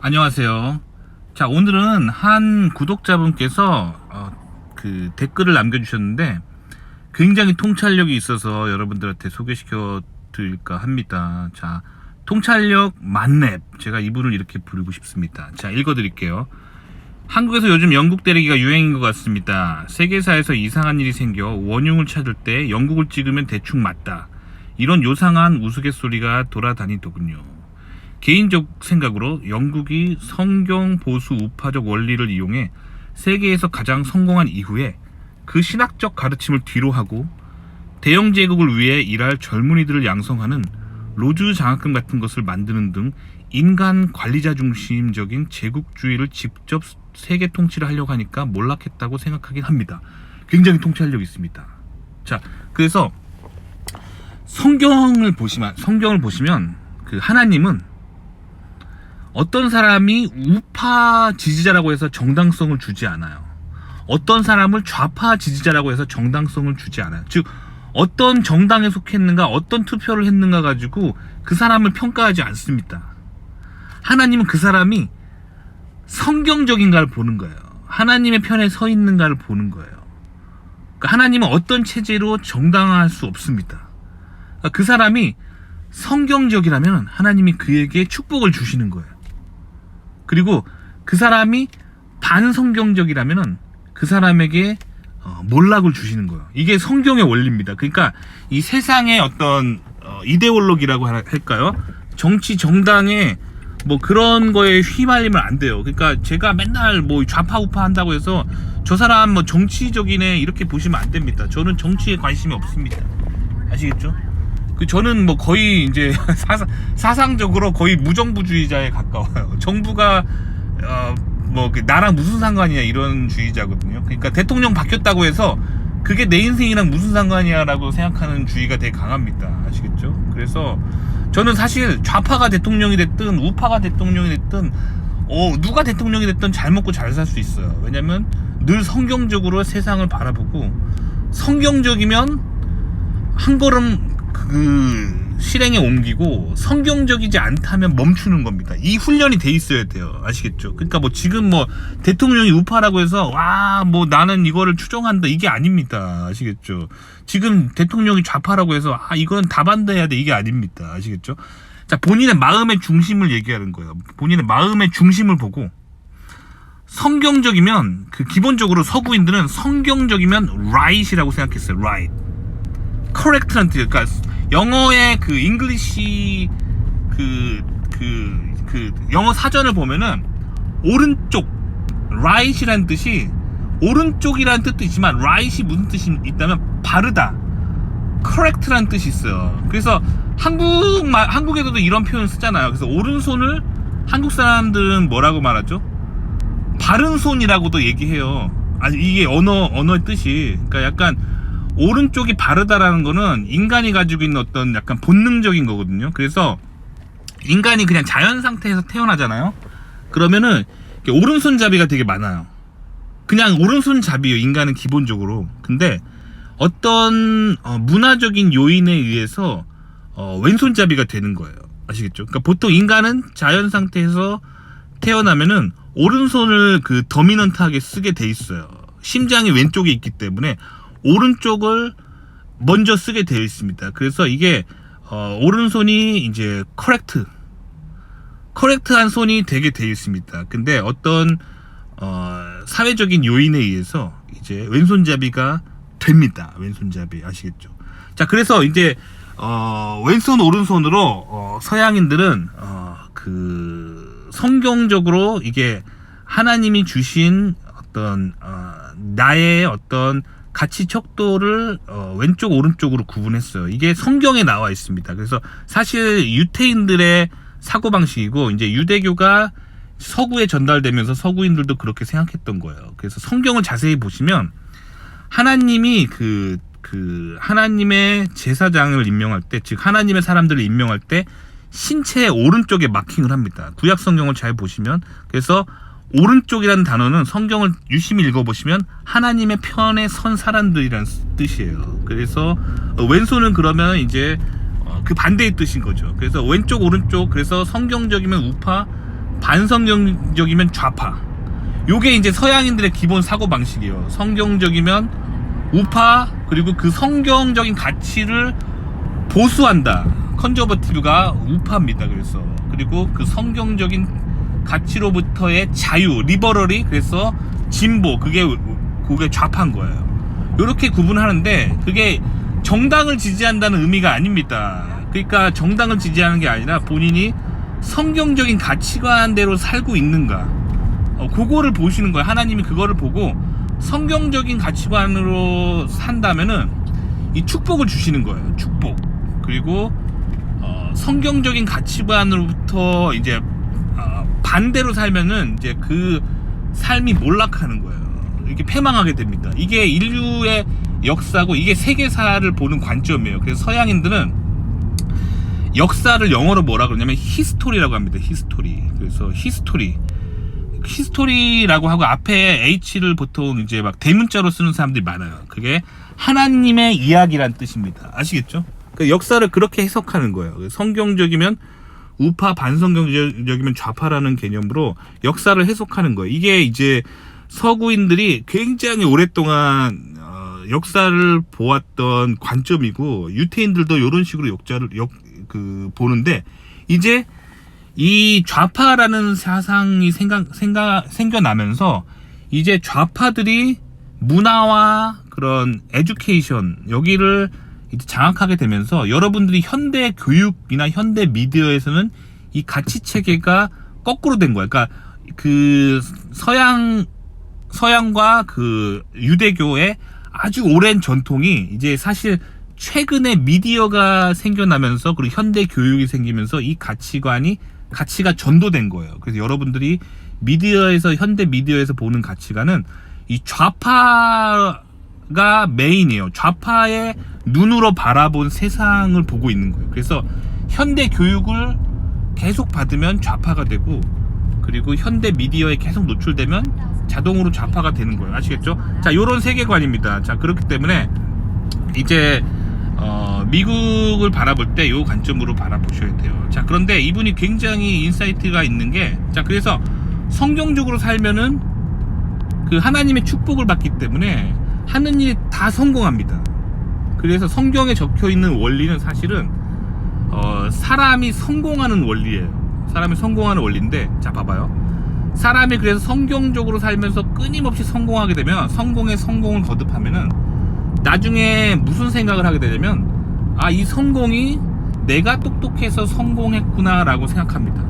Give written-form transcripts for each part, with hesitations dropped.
안녕하세요. 자, 오늘은 한 구독자분께서 그 댓글을 남겨주셨는데 굉장히 통찰력이 있어서 여러분들한테 소개시켜 드릴까 합니다. 자, 통찰력 만렙, 제가 이분을 이렇게 부르고 싶습니다. 자, 읽어드릴게요. 한국에서 요즘 영국 때리기가 유행인 것 같습니다. 세계사에서 이상한 일이 생겨 원흉을 찾을 때 영국을 찍으면 대충 맞다, 이런 요상한 우스갯소리가 돌아다니더군요. 개인적 생각으로 영국이 성경 보수 우파적 원리를 이용해 세계에서 가장 성공한 이후에 그 신학적 가르침을 뒤로하고 대영 제국을 위해 일할 젊은이들을 양성하는 로즈 장학금 같은 것을 만드는 등 인간 관리자 중심적인 제국주의를 직접 세계 통치를 하려고 하니까 몰락했다고 생각하긴 합니다. 굉장히 통찰력이 있습니다. 자, 그래서 성경을 보시면 그 하나님은 어떤 사람이 우파 지지자라고 해서 정당성을 주지 않아요. 어떤 사람을 좌파 지지자라고 해서 정당성을 주지 않아요. 즉, 어떤 정당에 속했는가, 어떤 투표를 했는가 가지고 그 사람을 평가하지 않습니다. 하나님은 그 사람이 성경적인가를 보는 거예요. 하나님의 편에 서 있는가를 보는 거예요. 그러니까 하나님은 어떤 체제로 정당화할 수 없습니다. 그러니까 그 사람이 성경적이라면 하나님이 그에게 축복을 주시는 거예요. 그리고 그 사람이 반성경적이라면 그 사람에게 몰락을 주시는 거예요. 이게 성경의 원리입니다. 그러니까 이 세상의 어떤 이데올로기라고 할까요? 정치 정당의 뭐 그런 거에 휘말리면 안 돼요. 그러니까 제가 맨날 뭐 좌파 우파 한다고 해서 저 사람 뭐 정치적이네 이렇게 보시면 안 됩니다. 저는 정치에 관심이 없습니다. 아시겠죠? 저는 뭐 거의 이제 사상적으로 거의 무정부주의자에 가까워요. 정부가 뭐 나랑 무슨 상관이야 이런 주의자거든요. 그러니까 대통령 바뀌었다고 해서 그게 내 인생이랑 무슨 상관이야라고 생각하는 주의가 되게 강합니다. 아시겠죠? 그래서 저는 사실 좌파가 대통령이 됐든 우파가 대통령이 됐든 누가 대통령이 됐든 잘 먹고 잘 살 수 있어요. 왜냐면 늘 성경적으로 세상을 바라보고 성경적이면 한 걸음 그 실행에 옮기고 성경적이지 않다면 멈추는 겁니다. 이 훈련이 돼 있어야 돼요. 아시겠죠? 그러니까 뭐 지금 뭐 대통령이 우파라고 해서 와 뭐 나는 이거를 추종한다, 이게 아닙니다. 아시겠죠? 지금 대통령이 좌파라고 해서 이건 다 반대해야 돼, 이게 아닙니다. 아시겠죠? 자, 본인의 마음의 중심을 얘기하는 거예요. 본인의 마음의 중심을 보고 성경적이면 그 기본적으로 서구인들은 성경적이면 right이라고 생각했어요. right. correct란 뜻. 그러니까 영어의 그 잉글리시 영어 사전을 보면은 오른쪽 right이라는 뜻이 오른쪽이라는 뜻도 있지만 right이 무슨 뜻이 있다면 바르다, correct라는 뜻이 있어요. 그래서 한국에서도 이런 표현을 쓰잖아요. 그래서 오른손을 한국 사람들은 뭐라고 말하죠? 바른 손이라고도 얘기해요. 이게 언어의 뜻이. 그러니까 약간 오른쪽이 바르다라는 거는 인간이 가지고 있는 어떤 약간 본능적인 거거든요. 그래서 인간이 그냥 자연 상태에서 태어나잖아요. 그러면은 오른손잡이가 되게 많아요. 그냥 오른손잡이에요, 인간은 기본적으로. 근데 어떤 문화적인 요인에 의해서 왼손잡이가 되는 거예요. 아시겠죠? 그러니까 보통 인간은 자연 상태에서 태어나면은 오른손을 그 더미넌트하게 쓰게 돼 있어요. 심장이 왼쪽에 있기 때문에 오른쪽을 먼저 쓰게 되어 있습니다. 그래서 이게 오른손이 이제 커렉트한 손이 되게 되어 있습니다. 근데 어떤 사회적인 요인에 의해서 이제 왼손잡이가 됩니다. 왼손잡이. 아시겠죠? 자, 그래서 이제 왼손 오른손으로 서양인들은 그 성경적으로 이게 하나님이 주신 어떤 나의 어떤 가치 척도를 왼쪽 오른쪽으로 구분했어요. 이게 성경에 나와 있습니다. 그래서 사실 유태인들의 사고방식이고 이제 유대교가 서구에 전달되면서 서구인들도 그렇게 생각했던 거예요. 그래서 성경을 자세히 보시면 하나님이 하나님의 제사장을 임명할 때, 즉 하나님의 사람들을 임명할 때 신체의 오른쪽에 마킹을 합니다. 구약 성경을 잘 보시면. 그래서 오른쪽이라는 단어는 성경을 유심히 읽어보시면 하나님의 편에 선 사람들이라는 뜻이에요. 그래서 왼손은 그러면 이제 그 반대의 뜻인 거죠. 그래서 왼쪽 오른쪽, 그래서 성경적이면 우파, 반성경적이면 좌파. 요게 이제 서양인들의 기본 사고 방식이에요. 성경적이면 우파, 그리고 그 성경적인 가치를 보수한다. 컨저버티브가 우파입니다. 그래서 그리고 그 성경적인 가치로부터의 자유, 리버럴이 그래서 진보, 그게 좌파인 거예요. 이렇게 구분하는데 그게 정당을 지지한다는 의미가 아닙니다. 그러니까 정당을 지지하는 게 아니라 본인이 성경적인 가치관대로 살고 있는가, 그거를 보시는 거예요. 하나님이 그거를 보고 성경적인 가치관으로 산다면은 이 축복을 주시는 거예요. 축복. 그리고 성경적인 가치관으로부터 이제 반대로 살면은 이제 그 삶이 몰락하는 거예요. 이렇게 패망하게 됩니다. 이게 인류의 역사고 이게 세계사를 보는 관점이에요. 그래서 서양인들은 역사를 영어로 뭐라 그러냐면 히스토리라고 합니다. 히스토리. 그래서 히스토리라고 하고 앞에 H를 보통 이제 막 대문자로 쓰는 사람들이 많아요. 그게 하나님의 이야기란 뜻입니다. 아시겠죠? 그러니까 역사를 그렇게 해석하는 거예요. 성경적이면 우파, 반성경적이면 좌파라는 개념으로 역사를 해석하는 거예요. 이게 이제 서구인들이 굉장히 오랫동안 역사를 보았던 관점이고, 유태인들도 이런 식으로 보는데, 이제 이 좌파라는 사상이 생겨나면서 이제 좌파들이 문화와 그런 에듀케이션, 여기를 이제 장악하게 되면서 여러분들이 현대 교육이나 현대 미디어에서는 이 가치 체계가 거꾸로 된 거예요. 그러니까 그 서양과 그 유대교의 아주 오랜 전통이 이제 사실 최근에 미디어가 생겨나면서, 그리고 현대 교육이 생기면서 이 가치가 전도된 거예요. 그래서 여러분들이 현대 미디어에서 보는 가치관은 이 좌파가 메인이에요. 좌파의 눈으로 바라본 세상을 보고 있는 거예요. 그래서 현대 교육을 계속 받으면 좌파가 되고, 그리고 현대 미디어에 계속 노출되면 자동으로 좌파가 되는 거예요. 아시겠죠? 자, 요런 세계관입니다. 자, 그렇기 때문에 이제 미국을 바라볼 때 요 관점으로 바라보셔야 돼요. 자, 그런데 이분이 굉장히 인사이트가 있는 게, 자, 그래서 성경적으로 살면은 그 하나님의 축복을 받기 때문에 하는 일 다 성공합니다. 그래서 성경에 적혀 있는 원리는 사실은 사람이 성공하는 원리예요. 사람이 성공하는 원리인데, 자, 봐봐요. 사람이 그래서 성경적으로 살면서 끊임없이 성공하게 되면, 성공에 성공을 거듭하면은 나중에 무슨 생각을 하게 되냐면, 이 성공이 내가 똑똑해서 성공했구나 라고 생각합니다.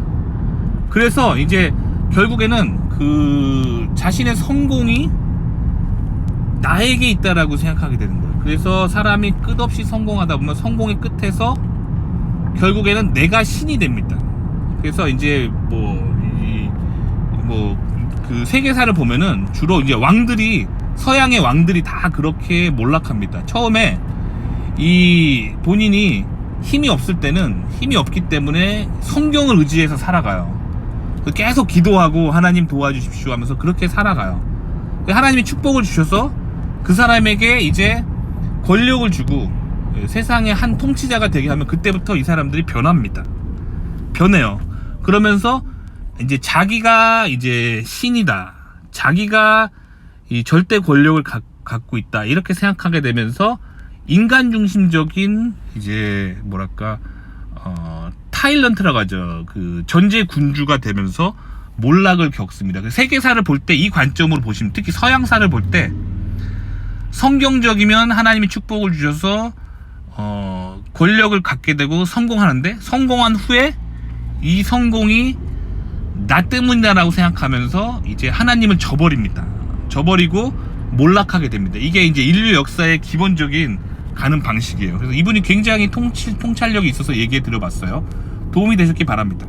그래서 이제 결국에는 그 자신의 성공이 나에게 있다라고 생각하게 되는 거예요. 그래서 사람이 끝없이 성공하다 보면 성공의 끝에서 결국에는 내가 신이 됩니다. 그래서 이제 그 세계사를 보면은 주로 이제 서양의 왕들이 다 그렇게 몰락합니다. 처음에 본인이 힘이 없을 때는 힘이 없기 때문에 성경을 의지해서 살아가요. 계속 기도하고 하나님 도와주십시오 하면서 그렇게 살아가요. 하나님이 축복을 주셔서 그 사람에게 이제 권력을 주고 세상의 한 통치자가 되게 하면 그때부터 이 사람들이 변해요. 그러면서 이제 자기가 이제 신이다, 자기가 이 절대 권력을 갖고 있다, 이렇게 생각하게 되면서 인간 중심적인 이제 타일런트라고 하죠. 그 전제 군주가 되면서 몰락을 겪습니다. 세계사를 볼 때 이 관점으로 보시면, 특히 서양사를 볼 때 성경적이면 하나님이 축복을 주셔서 권력을 갖게 되고 성공하는데, 성공한 후에 이 성공이 나 때문이다라고 생각하면서 이제 하나님을 저버리고 몰락하게 됩니다. 이게 이제 인류 역사의 기본적인 가는 방식이에요. 그래서 이분이 굉장히 통찰력이 있어서 얘기해 드려봤어요. 도움이 되셨기 바랍니다.